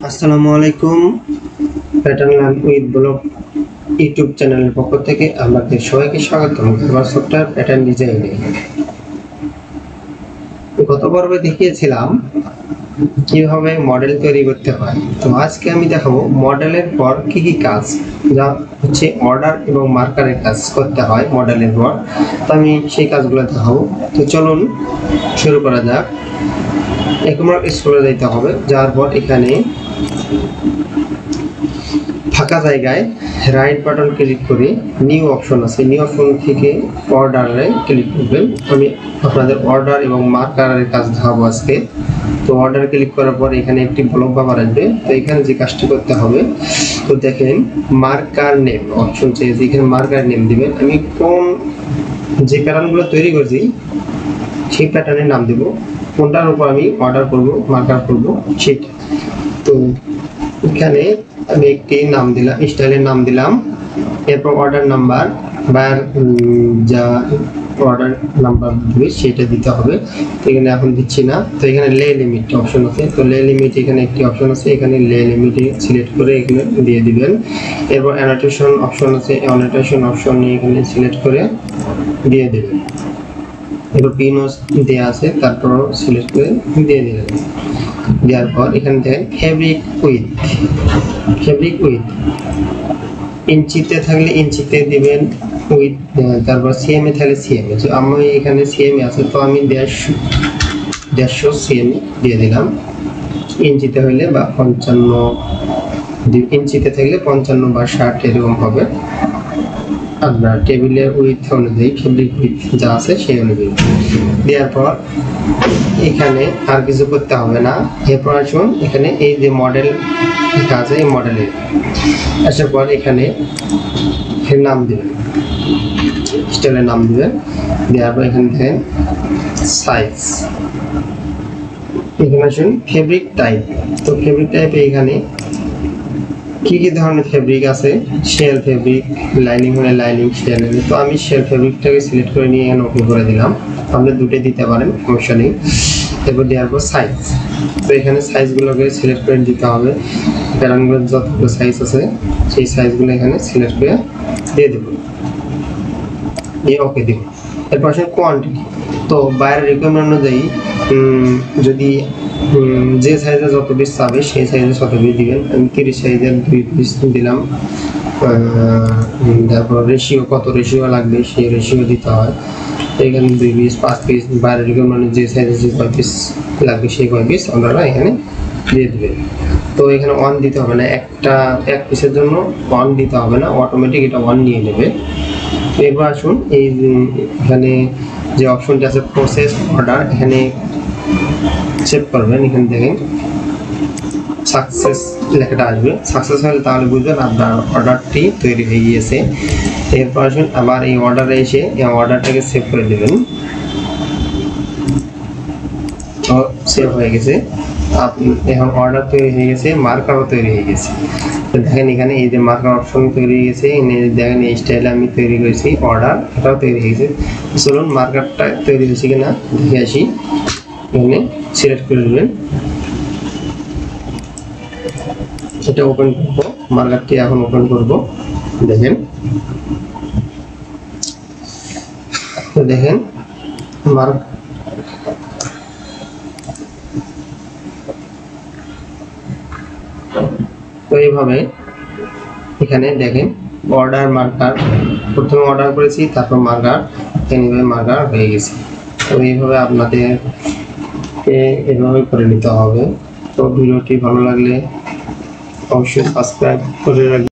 আসসালামু আলাইকুম। Pattern learn with blog YouTube চ্যানেলের পক্ষ থেকে আপনাদের সবাইকে স্বাগতম গ্রাফিক সফটওয়্যার প্যাটার্ন ডিজাইনে। গত পর্বে দেখিয়েছিলাম কিভাবে মডেল তৈরি করতে হয়। তো আজকে আমি দেখাবো মডেলের পর কি কি কাজ, যা হচ্ছে অর্ডার এবং মার্কারের কাজ করতে হয় মডেলের পর। তো আমি সেই কাজগুলো দেখাবো। তো চলুন শুরু করা যাক। একবার স্ক্রলে যেতে হবে, যাওয়ার পর এখানে ফাঁকা জায়গায় রাইট বাটন ক্লিক করে নিউ অপশন আছে, নিউ অপশন থেকে অর্ডারে ক্লিক করবেন। আমি আপনাদের অর্ডার এবং মার্কারের কাজ দেখাবো আজকে। তো অর্ডার ক্লিক করার পর এখানে একটি ব্লক বাবার আসবে। তো এখানে যে কাজটি করতে হবে, তো দেখেন মার্কার নেম অপশন চেয়েছে, এখানে মার্কার নেম দিবেন। আমি যে প্যাটার্নগুলো তৈরি করছি সেই প্যাটার্নের নাম দেব, কোনটার উপর আমি অর্ডার করব মার্কার করব সেটা। তো এখানে আমি একটি নাম দিলাম, স্টাইলের নাম দিলাম। এরপর অর্ডার নাম্বার বা যা অর্ডার নাম্বার দিবে সেটা দিতে হবে। তো এখানে এখন দিচ্ছি না। তো এখানে লে লিমিট অপশন আছে, তো লে লিমিট এখানে একটি অপশন আছে, এখানে লে লিমিট সিলেক্ট করে এখানে দিয়ে দিবেন। এরপর অ্যানোটেশন অপশন আছে, অ্যানোটেশন অপশন নিয়ে এখানে সিলেক্ট করে দিয়ে দিবেন। এরপর পিনস দেওয়া আছে, তারপর সিলেক্ট করে দিয়ে দিবেন। দেওয়ার পর এখানে দেখেন ফেব্রিক উইথ ইঞ্চিতে থাকলে ইঞ্চিতে দিবেন উইথ, তারপর সিএম এ থাকলে সিএম এ। আমি এখানে সিএম এ আছে, তো আমি 150 সিএম দিয়ে দিলাম। ইঞ্চিতে হইলে বা 55, ইঞ্চিতে থাকলে 55 বা 60 এরকম হবে। আপনার টেবিলের উইথ অনুযায়ী ফেব্রিক উইথ যা আছে সেই অনুযায়ী দেওয়ার পর এখানে আর কিছু করতে হবে না। এরপর আসুন এখানে এই যে মডেল আছে, এই মডেলের আসার পর এখানে নাম দিবেন, স্টাইলের নাম দিবেন। দেওয়ার পর এখানে দেখেন সাইজ, এখানে আসুন ফেব্রিক টাইপ। তো ফেব্রিক টাইপে এখানে কি কি ধরনের ফেব্রিক আছে, শেল ফেব্রিক, লাইনিং হলে লাইনিং, শেল হলে। তো আমি শেল ফেব্রিকটাকে সিলেক্ট করে নিয়ে এখানে ওকে করে দিলাম। আপনি দুটো দিতে পারেন, সমস্যা নেই। এরপর দেওয়ার পর সাইজ, তো এখানে সাইজগুলোকে সিলেক্ট করে দিতে হবে। প্যাটার্নগুলোর যতগুলো সাইজ আছে সেই সাইজগুলো এখানে সিলেক্ট করে দিয়ে দেব, দিয়ে ওকে দেব। এরপর আসলে কোয়ান্টিটি, তো বাইরের রিকোয়ারমেন্ট অনুযায়ী যদি যে সাইজে যত পিস চাবে সেই সাইজে তত পিস দিবেন। আমি 30 সাইজের 2 পিস দিলাম। তারপর রেশিও, কত রেশিও লাগবে সেই রেশিও দিতে হয়। তো এখানে 2 পিস 5 পিস বাইরের রিকোয়ারমেন্ট যে সাইজে যে কয় পিস লাগবে সেই কয় পিস আপনারা এখানে দিয়ে দেবেন। তো এখানে 1 দিতে হবে না, এক পিসের জন্য 1 দিতে হবে না, অটোমেটিক এটা 1 নিয়ে নেবে। তো এবার আসুন এই এখানে যে অপশনটা আছে প্রসেস অর্ডার, এখানে চেক করবেন। এখানে দেখেন সাকসেস লেখাটা আসবে, সাকসেস হলে তাহলে বুঝবেন আপনার অর্ডারটি তৈরি হয়ে গিয়েছে। এরপর আসুন আবার এই অর্ডারে এসে এই অর্ডারটাকে সেভ করে দেবেন। তো সেভ হয়ে গেছে, এখন অর্ডার তৈরি হয়ে গেছে, মার্কারও তৈরি হয়ে গেছে। তো দেখেন এখানে এই যে মার্কার অপশন তৈরি হয়ে গেছে, দেখেন এই স্টাইলে আমি তৈরি করেছি অর্ডার, এটাও তৈরি হয়ে গেছে। চলুন মার্কারটা তৈরি হয়েছে কিনা দেখে আসি। এখানে সিলেক্ট করে দেবেন, এটা ওপেন করব, মার্কারটি এখন ওপেন করব। দেখেন, তো দেখেন মার্ক তো এইভাবে এখানে দেখেন অর্ডার মার্কার, প্রথমে অর্ডার করেছি তারপর মার্কার, এইভাবে মার্কার হয়ে গেছে। তো এইভাবে আপনাদেরকে এভাবে করে নিতে হবে। তো ভিডিওটি ভালো লাগলে অবশ্যই সাবস্ক্রাইব করে রাখবেন।